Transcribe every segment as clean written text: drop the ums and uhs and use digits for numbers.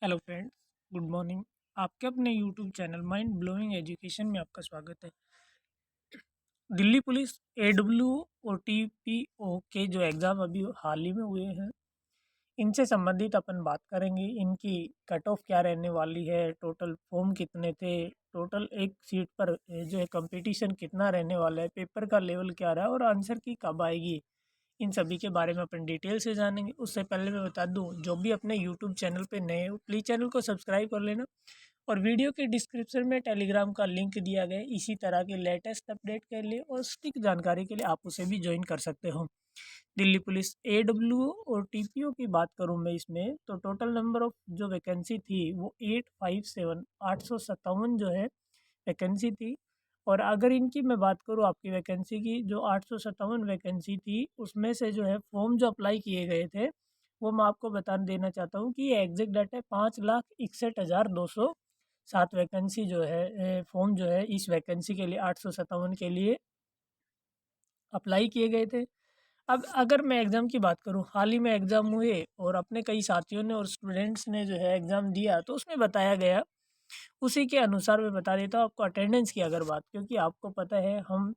Hello friends, good morning. आपके अपने YouTube channel mind blowing education में आपका स्वागत है। दिल्ली पुलिस एडब्ल्यू और टीपीओ के जो एग्ज़ाम अभी हाल ही में हुए हैं, इनसे संबंधित अपन बात करेंगे। इनकी कट ऑफ क्या रहने वाली है, टोटल फॉर्म कितने थे, टोटल एक सीट पर जो है कंपटीशन कितना रहने वाला है, पेपर का लेवल क्या रहा है और आंसर की कब आएगी, इन सभी के बारे में अपन डिटेल से जानेंगे। उससे पहले मैं बता दूं, जो भी अपने यूट्यूब चैनल पे नए हो प्लीज़ चैनल को सब्सक्राइब कर लेना और वीडियो के डिस्क्रिप्शन में टेलीग्राम का लिंक दिया गया है। इसी तरह के लेटेस्ट अपडेट के लिए और सटीक जानकारी के लिए आप उसे भी ज्वाइन कर सकते हो। दिल्ली पुलिस एडब्ल्यू और टीपीओ की बात करूं मैं इसमें, तो टोटल नंबर ऑफ जो वैकेंसी थी वो 857 857 जो है वैकेंसी थी। और अगर इनकी मैं बात करूँ, आपकी वैकेंसी की, जो 857 वैकेंसी थी उसमें से जो है फॉर्म जो अप्लाई किए गए थे वो मैं आपको बता देना चाहता हूँ कि ये एग्जैक्ट डाटा है। 5,61,207 वैकेंसी जो है फॉर्म जो है इस वैकेंसी के लिए 857 के लिए अप्लाई किए गए थे। अब अगर मैं एग्ज़ाम की बात करूँ, हाल ही में एग्ज़ाम हुए और अपने कई साथियों ने और स्टूडेंट्स ने जो है एग्ज़ाम दिया, तो उसमें बताया गया, उसी के अनुसार मैं बता देता हूँ आपको अटेंडेंस की अगर बात, क्योंकि आपको पता है हम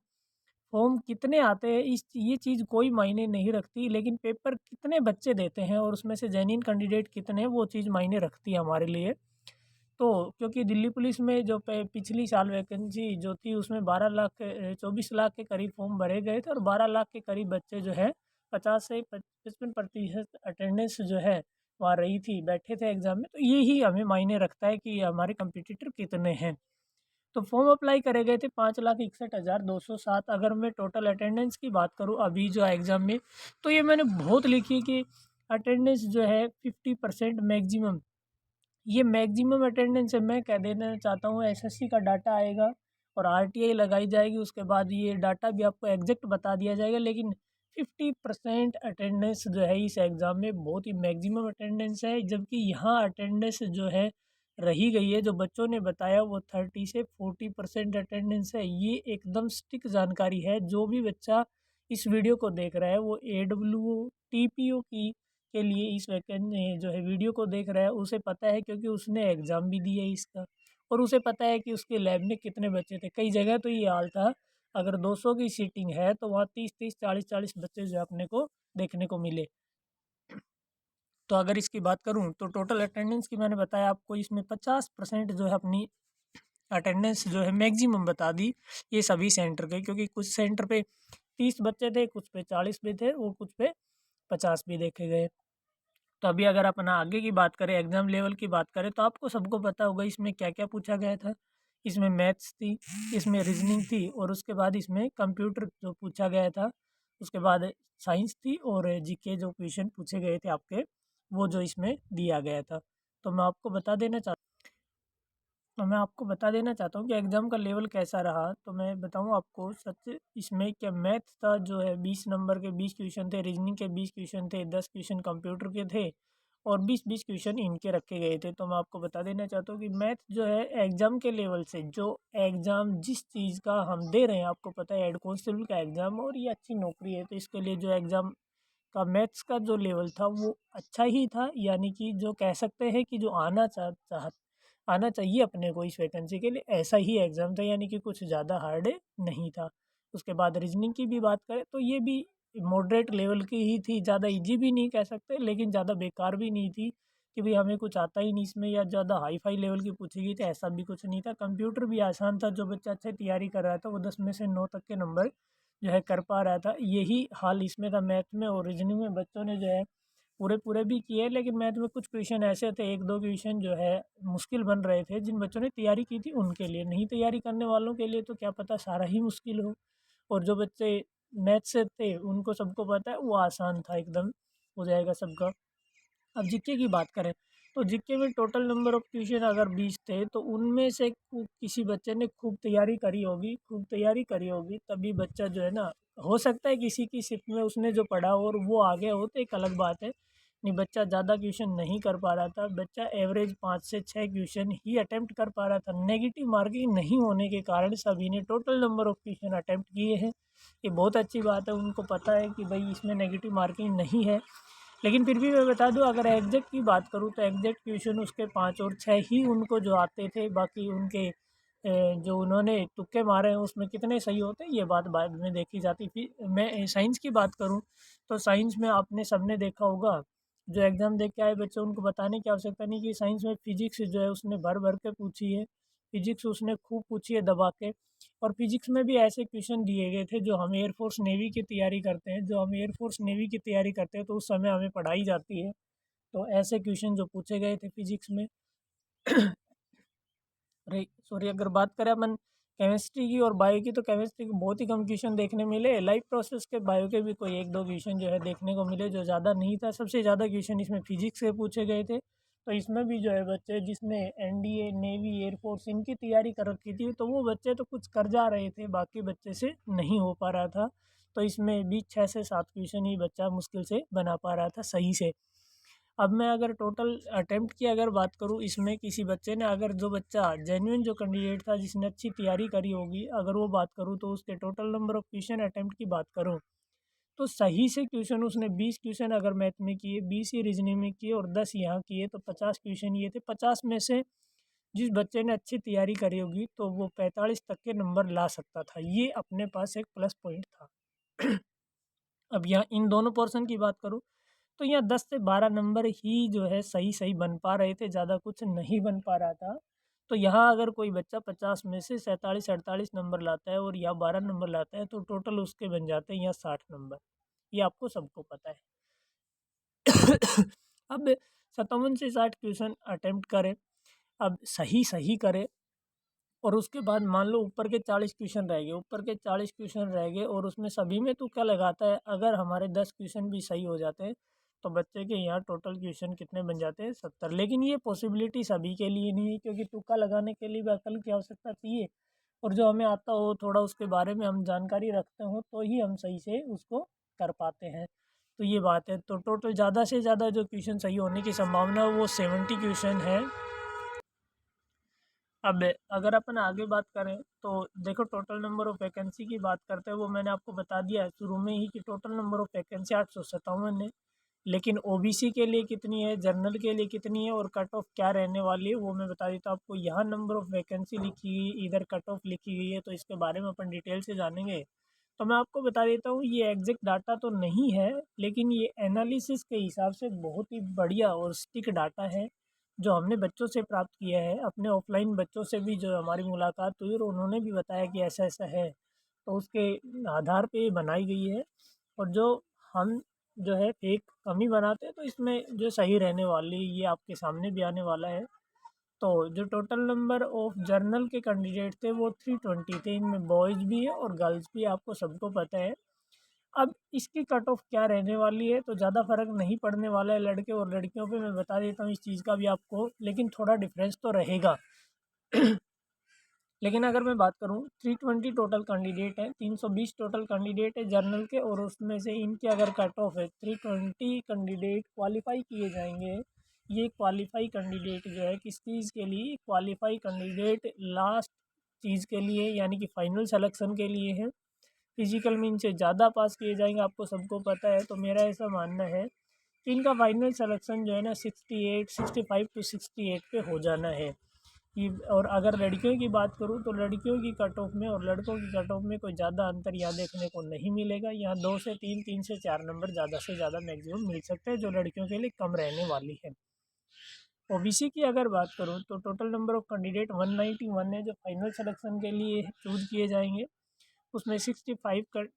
फॉर्म कितने आते हैं इस ये चीज़ कोई मायने नहीं रखती, लेकिन पेपर कितने बच्चे देते हैं और उसमें से जेन्युइन कैंडिडेट कितने हैं वो चीज़ मायने रखती है हमारे लिए। तो क्योंकि दिल्ली पुलिस में जो पिछली साल वैकेंसी जो थी उसमें 24 लाख के करीब फॉर्म भरे गए थे और 12 लाख के करीब बच्चे जो है 50 से 55% अटेंडेंस जो है वहाँ रही थी, बैठे थे एग्ज़ाम में। तो ये ही हमें मायने रखता है कि हमारे कंपिटिटर कितने हैं। तो फॉर्म अप्लाई करे गए थे 5,61,207। अगर मैं टोटल अटेंडेंस की बात करूँ अभी जो एग्ज़ाम में, तो ये मैंने बहुत लिखी कि अटेंडेंस जो है 50% मैक्सिमम, ये मैक्सिमम अटेंडेंस है। मैं कह देना चाहता हूँ एसएससी का डाटा आएगा और आरटीआई लगाई जाएगी, उसके बाद ये डाटा भी आपको एग्जैक्ट बता दिया जाएगा, लेकिन 50% अटेंडेंस जो है इस एग्ज़ाम में बहुत ही मैक्सिमम अटेंडेंस है। जबकि यहाँ अटेंडेंस जो है रही गई है, जो बच्चों ने बताया वो 30 से 40% अटेंडेंस है। ये एकदम सटीक जानकारी है। जो भी बच्चा इस वीडियो को देख रहा है वो एडब्ल्यू टीपीओ की के लिए इस वैकेंट जो है वीडियो को देख रहा है, उसे पता है क्योंकि उसने एग्ज़ाम भी दिया है इसका, और उसे पता है कि उसके लैब में कितने बच्चे थे। कई जगह तो ये हाल था, अगर 200 की सीटिंग है तो वहाँ 30-30 40-40 बच्चे जो है अपने को देखने को मिले। तो अगर इसकी बात करूँ तो टोटल अटेंडेंस की मैंने बताया आपको, इसमें 50% जो है अपनी अटेंडेंस जो है मैक्सिमम बता दी ये सभी सेंटर के, क्योंकि कुछ सेंटर पे 30 बच्चे थे, कुछ पे 40 भी थे और कुछ पे 50 भी देखे गए। तो अभी अगर अपन आगे की बात करें, एग्ज़ाम लेवल की बात करें, तो आपको सबको पता होगा इसमें क्या-क्या पूछा गया था। इसमें मैथ्स थी, इसमें रीज़निंग थी और उसके बाद इसमें कंप्यूटर जो पूछा गया था, उसके बाद साइंस थी और जीके जो क्वेश्चन पूछे गए थे आपके, वो जो इसमें दिया गया था। तो मैं आपको बता देना चाहता हूँ कि एग्ज़ाम का लेवल कैसा रहा। तो मैं बताऊँ आपको सच, इसमें क्या मैथ्स था जो है 20 नंबर के 20 क्वेश्चन थे, रीजनिंग के 20 क्वेश्चन थे, 10 क्वेश्चन कंप्यूटर के थे और 20-20 क्वेश्चन इनके रखे गए थे। तो मैं आपको बता देना चाहता हूँ कि मैथ जो है एग्ज़ाम के लेवल से, जो एग्ज़ाम जिस चीज़ का हम दे रहे हैं, आपको पता है हेड कांस्टेबल का एग्ज़ाम और ये अच्छी नौकरी है, तो इसके लिए जो एग्ज़ाम का मैथ्स का जो लेवल था वो अच्छा ही था। यानी कि जो कह सकते हैं कि जो आना चाहिए अपने को इस वैकेंसी के लिए, ऐसा ही एग्ज़ाम था, यानी कि कुछ ज़्यादा हार्ड नहीं था। उसके बाद रीजनिंग की भी बात करें तो ये भी मॉडरेट लेवल की ही थी, ज़्यादा इजी भी नहीं कह सकते लेकिन ज़्यादा बेकार भी नहीं थी कि भाई हमें कुछ आता ही नहीं इसमें या ज़्यादा हाई फाई लेवल की पूछी गई थी, ऐसा भी कुछ नहीं था। कंप्यूटर भी आसान था, जो बच्चा अच्छे तैयारी कर रहा था वो 10 में से 9 तक के नंबर जो है कर पा रहा था। यही हाल इसमें था मैथ में, और रीजनिंग में बच्चों ने जो है पूरे पूरे भी किए, लेकिन मैथ में कुछ क्वेश्चन ऐसे थे, एक दो क्वेश्चन जो है मुश्किल बन रहे थे। जिन बच्चों ने तैयारी की थी उनके लिए, नहीं तैयारी करने वालों के लिए तो क्या पता सारा ही मुश्किल हो। और जो बच्चे मैथ से थे उनको सबको पता है वो आसान था, एकदम हो जाएगा सबका। अब जीके की बात करें तो जीके में टोटल नंबर ऑफ क्वेश्चन अगर 20 थे तो उनमें से किसी बच्चे ने खूब तैयारी करी होगी, तभी बच्चा जो है ना, हो सकता है किसी की शिफ्ट में उसने जो पढ़ा और वो आ गया हो तो एक अलग बात है। नहीं, बच्चा ज़्यादा क्वेश्चन नहीं कर पा रहा था, बच्चा एवरेज 5 से 6 क्वेश्चन ही अटेम्प्ट कर पा रहा था। नेगेटिव मार्किंग नहीं होने के कारण सभी ने total number of question attempt किए हैं। ये बहुत अच्छी बात है, उनको पता है कि भाई इसमें नेगेटिव मार्किंग नहीं है। लेकिन फिर भी मैं बता दूँ, अगर एग्जैक्ट की बात करूँ तो एग्जैक्ट क्वेश्चन उसके 5 और 6 ही उनको जो आते थे, बाकी उनके जो उन्होंने तुक्के मारे हैं उसमें कितने सही होते हैं ये बात बाद में देखी जाती थी। मैं साइंस की बात करूँ तो साइंस में आपने सबने देखा होगा, जो एग्ज़ाम दे के आए बच्चे उनको बताने की आवश्यकता नहीं कि साइंस में फिजिक्स जो है उसने भर भर के पूछी है, फिजिक्स उसने खूब पूछी है दबा के। और फिजिक्स में भी ऐसे क्वेश्चन दिए गए थे जो हम एयरफोर्स नेवी की तैयारी करते हैं, जो हम एयरफोर्स नेवी की तैयारी करते हैं तो उस समय हमें पढ़ाई जाती है। तो ऐसे क्वेश्चन जो पूछे गए थे फिजिक्स में। अरे सॉरी, अगर बात करें अपन केमिस्ट्री की और बायो की, तो केमिस्ट्री के बहुत ही कम क्वेश्चन देखने मिले। लाइफ प्रोसेस के बायो के भी कोई एक दो क्वेश्चन जो है देखने को मिले, जो ज़्यादा नहीं था। सबसे ज़्यादा क्वेश्चन इसमें फिजिक्स के पूछे गए थे। तो इसमें भी जो है बच्चे जिसने एनडीए नेवी एयरफोर्स इनकी तैयारी कर रखी थी, तो वो बच्चे तो कुछ कर जा रहे थे, बाकी बच्चे से नहीं हो पा रहा था। तो इसमें भी 6 से 7 क्वेश्चन ही बच्चा मुश्किल से बना पा रहा था सही से। अब मैं अगर टोटल अटेम्प्ट की अगर बात करूँ, इसमें किसी बच्चे ने, अगर जो बच्चा जेन्युइन जो कैंडिडेट था जिसने अच्छी तैयारी करी होगी, अगर वो बात करूँ तो उसके total number of question attempt की बात करूँ, तो सही से क्वेश्चन उसने 20 क्वेश्चन अगर मैथ में किए, 20 ही रीजनिंग में किए और 10 यहाँ किए, तो 50 क्वेश्चन ये थे। 50 में से जिस बच्चे ने अच्छी तैयारी करी होगी तो वो 45 तक के नंबर ला सकता था। ये अपने पास एक प्लस पॉइंट था। अब यहाँ इन दोनों पोर्शन की बात करूँ तो यहाँ 10 से 12 नंबर ही जो है सही-सही बन पा रहे थे, ज़्यादा कुछ नहीं बन पा रहा था। तो यहाँ अगर कोई बच्चा 50 में से 47-48 नंबर लाता है और यहाँ 12 नंबर लाता है, तो टोटल उसके बन जाते हैं यहाँ 60 नंबर। ये आपको सबको पता है। अब 57 से 60 क्वेश्चन अटेम्प्ट करें, अब सही-सही करें और उसके बाद मान लो ऊपर के 40 क्वेश्चन रह गए, ऊपर के 40 क्वेश्चन रह गए और उसमें सभी में तुक्का लगाता है, अगर हमारे 10 क्वेश्चन भी सही हो जाते हैं, तो बच्चे के यहाँ टोटल क्वेश्चन कितने बन जाते हैं? 70। लेकिन ये पॉसिबिलिटी सभी के लिए नहीं है, क्योंकि तुक्का लगाने के लिए भी अकल की आवश्यकता चाहिए और जो हमें आता हो थोड़ा उसके बारे में हम जानकारी रखते हो, तो ही हम सही से उसको कर पाते हैं। तो ये बात है। तो टोटल ज़्यादा से ज़्यादा जो क्वेश्चन सही होने की संभावना है वो 70 क्वेश्चन है। अब अगर अपन आगे बात करें तो देखो, टोटल नंबर ऑफ़ वैकेंसी की बात करते हैं, वो मैंने आपको बता दिया है शुरू में ही कि टोटल नंबर ऑफ़ वैकेंसी 857 है। लेकिन ओबीसी के लिए कितनी है, जनरल के लिए कितनी है और कट ऑफ क्या रहने वाली है, वो मैं बता देता हूँ आपको। यहाँ नंबर ऑफ़ वैकेंसी लिखी हुई, इधर कट ऑफ लिखी हुई है, तो इसके बारे में अपन डिटेल से जानेंगे। तो मैं आपको बता देता हूँ, ये एग्जैक्ट डाटा तो नहीं है, लेकिन ये एनालिसिस के हिसाब से बहुत ही बढ़िया और सटीक डाटा है, जो हमने बच्चों से प्राप्त किया है। अपने ऑफलाइन बच्चों से भी जो हमारी मुलाकात हुई और उन्होंने भी बताया कि ऐसा-ऐसा है, तो उसके आधार पे ये बनाई गई है। और जो हम जो है फेक कम ही बनाते हैं, तो इसमें जो सही रहने वाली ये आपके सामने भी आने वाला है। तो जो टोटल नंबर ऑफ जर्नल के कैंडिडेट थे वो 320 थे, इनमें बॉयज़ भी है और गर्ल्स भी है, आपको सबको पता है। अब इसकी कट ऑफ क्या रहने वाली है, तो ज़्यादा फ़र्क नहीं पड़ने वाला है लड़के और लड़कियों पे, मैं बता देता हूँ इस चीज़ का भी आपको, लेकिन थोड़ा डिफरेंस तो रहेगा। लेकिन अगर मैं बात करूँ, 320 टोटल कैंडिडेट हैं, 320 टोटल कैंडिडेट है जर्नल के, और उसमें से इनकी अगर कट ऑफ है 320 कैंडिडेट क्वालिफ़ाई किए जाएँगे। ये क्वालिफ़ाई कैंडिडेट जो है किस चीज़ के लिए, क्वालिफ़ाई कैंडिडेट लास्ट चीज़ के लिए, यानी कि फाइनल सिलेक्शन के लिए है। फिजिकल में इनसे ज़्यादा पास किए जाएंगे, आपको सबको पता है। तो मेरा ऐसा मानना है कि इनका फाइनल सिलेक्शन जो है ना 68 65 टू 68 पे हो जाना है कि। और अगर लड़कियों की बात करूँ तो लड़कियों की कट ऑफ में और लड़कों की कट ऑफ में कोई ज़्यादा अंतर यहाँ देखने को नहीं मिलेगा। यहाँ 2 से 3 3 से 4 नंबर ज़्यादा से ज़्यादा मैक्सिमम मिल सकते हैं, जो लड़कियों के लिए कम रहने वाली है। ओबीसी की अगर बात करूँ तो टोटल नंबर ऑफ कैंडिडेट 191 है, जो फाइनल सिलेक्शन के लिए चूज़ किए जाएंगे। उसमें 65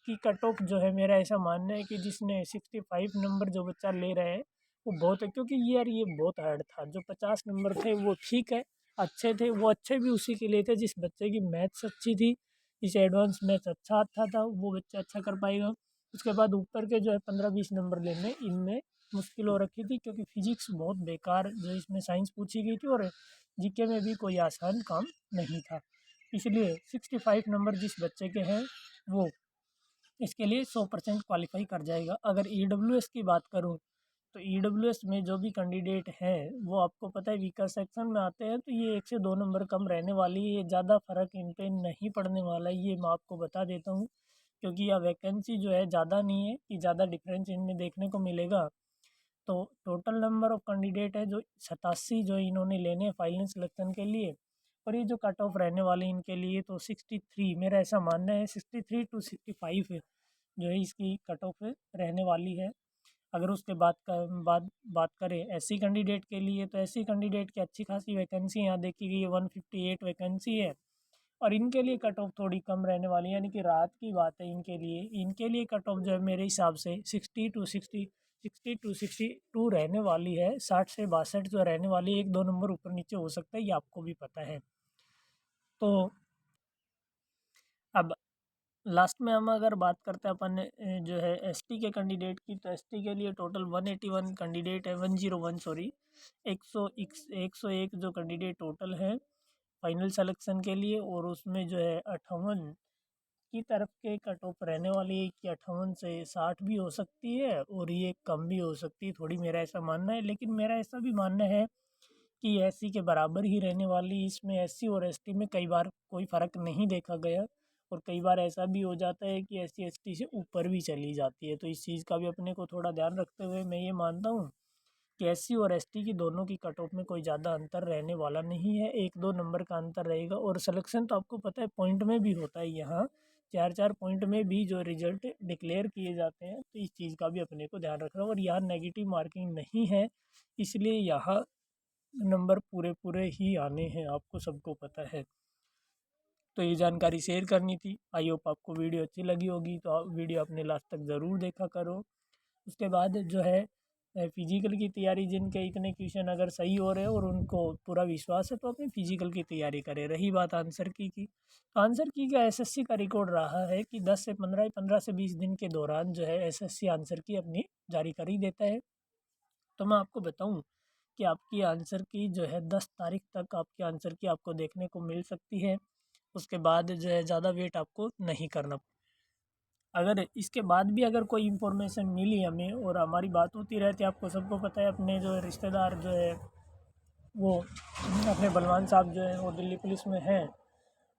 की कट ऑफ जो है, मेरा ऐसा मानना है कि जिसने 65 नंबर जो बच्चा ले रहे हैं वो बहुत है, क्योंकि ये यार ये बहुत हार्ड था। जो 50 नंबर थे वो ठीक है, अच्छे थे, वो अच्छे भी उसी के लिए थे जिस बच्चे की मैथ्स अच्छी थी, जिसे एडवांस मैथ्स अच्छा आता था, वो बच्चा अच्छा कर पाएगा। उसके बाद ऊपर के जो है 15-20 नंबर लेने इनमें मुश्किल हो रखी थी, क्योंकि फिजिक्स बहुत बेकार जो इसमें साइंस पूछी गई थी और जीके में भी कोई आसान काम नहीं था। इसलिए 65 नंबर जिस बच्चे के हैं वो इसके लिए 100% क्वालिफाई कर जाएगा। अगर ईडब्ल्यूएस की बात करूँ तो ईडब्ल्यूएस में जो भी कैंडिडेट हैं वो आपको पता है वीकर सेक्शन में आते हैं, तो ये 1 से 2 नंबर कम रहने वाली है। ये ज़्यादा फ़र्क इन पे नहीं पड़ने वाला है, ये मैं आपको बता देता हूँ, क्योंकि यह वैकेंसी जो है ज़्यादा नहीं है कि ज़्यादा डिफरेंस इनमें देखने को मिलेगा। तो टोटल नंबर ऑफ कैंडिडेट है जो 87 जो इन्होंने लेने हैं फाइनल सिलेक्शन के लिए, और ये जो कट ऑफ रहने वाले इनके लिए तो 63, मेरा ऐसा मानना है 63 to 65 है जो है इसकी कट ऑफ रहने वाली है। अगर उसके बात करें एससी कैंडिडेट के लिए, तो एससी कैंडिडेट की अच्छी खासी वैकेंसी यहाँ देखी गई है, 158 वैकेंसी है, और इनके लिए कट ऑफ थोड़ी कम रहने वाली है, यानी कि रात की बात है इनके लिए कट ऑफ जो है मेरे हिसाब से 60 to 62 रहने वाली है। 60 से 62 जो रहने वाली है, 1-2 नंबर ऊपर नीचे हो सकता है, ये आपको भी पता है। तो अब लास्ट में हम अगर बात करते हैं अपन जो है एसटी के कैंडिडेट की, तो एसटी के लिए टोटल 181 कैंडिडेट है, 101 सॉरी, 101 जो कैंडिडेट टोटल है फाइनल सिलेक्शन के लिए, और उसमें जो है 58 की तरफ के कट ऑफ रहने वाली है कि 58 से 60 भी हो सकती है और ये कम भी हो सकती है थोड़ी, मेरा ऐसा मानना है। लेकिन मेरा ऐसा भी मानना है कि एससी के बराबर ही रहने वाली, इसमें एससी और एसटी में कई बार कोई फ़र्क नहीं देखा गया, और कई बार ऐसा भी हो जाता है कि एससी एसटी से ऊपर भी चली जाती है। तो इस चीज़ का भी अपने को थोड़ा ध्यान रखते हुए मैं ये मानता हूँ कि एससी और एसटी की दोनों की कट ऑफ में कोई ज़्यादा अंतर रहने वाला नहीं है, 1-2 नंबर का अंतर रहेगा। और सिलेक्शन तो आपको पता है पॉइंट में भी होता है, यहाँ 4-4 पॉइंट में भी जो रिजल्ट डिक्लेयर किए जाते हैं, तो इस चीज़ का भी अपने को ध्यान रखना। और यहाँ नेगेटिव मार्किंग नहीं है, इसलिए यहाँ नंबर पूरे पूरे ही आने हैं, आपको सबको पता है। तो ये जानकारी शेयर करनी थी। आई होप आपको वीडियो अच्छी लगी होगी, तो आप वीडियो अपने लास्ट तक ज़रूर देखा करो। उसके बाद जो है फिजिकल की तैयारी, जिनके इतने क्वेश्चन अगर सही हो रहे हैं और उनको पूरा विश्वास है, तो अपनी फिजिकल की तैयारी करें। रही बात आंसर की तो आंसर की का एसएससी का रिकॉर्ड रहा है कि 10 से 15 से 20 दिन के दौरान जो है एसएससी आंसर की अपनी जारी कर ही देता है। तो मैं आपको बताऊं कि आपकी आंसर की जो है 10 तारीख तक आपके आंसर की आपको देखने को मिल सकती है। उसके बाद जो है ज़्यादा वेट आपको नहीं करना। अगर इसके बाद भी अगर कोई इन्फॉर्मेशन मिली हमें और हमारी बात होती रहती है, आपको सबको पता है अपने जो रिश्तेदार जो है वो अपने बलवान साहब जो है वो दिल्ली पुलिस में हैं,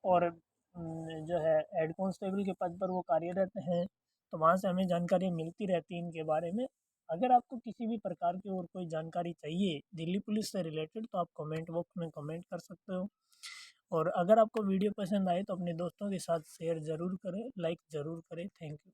और जो है हेड कांस्टेबल के पद पर वो कार्यरत हैं, तो वहाँ से हमें जानकारी मिलती रहती है इनके बारे में। अगर आपको किसी भी प्रकार की और कोई जानकारी चाहिए दिल्ली पुलिस से रिलेटेड, तो आप कमेंट बॉक्स में कमेंट कर सकते हो। और अगर आपको वीडियो पसंद आए तो अपने दोस्तों के साथ शेयर ज़रूर करें, लाइक ज़रूर करें। Thank you.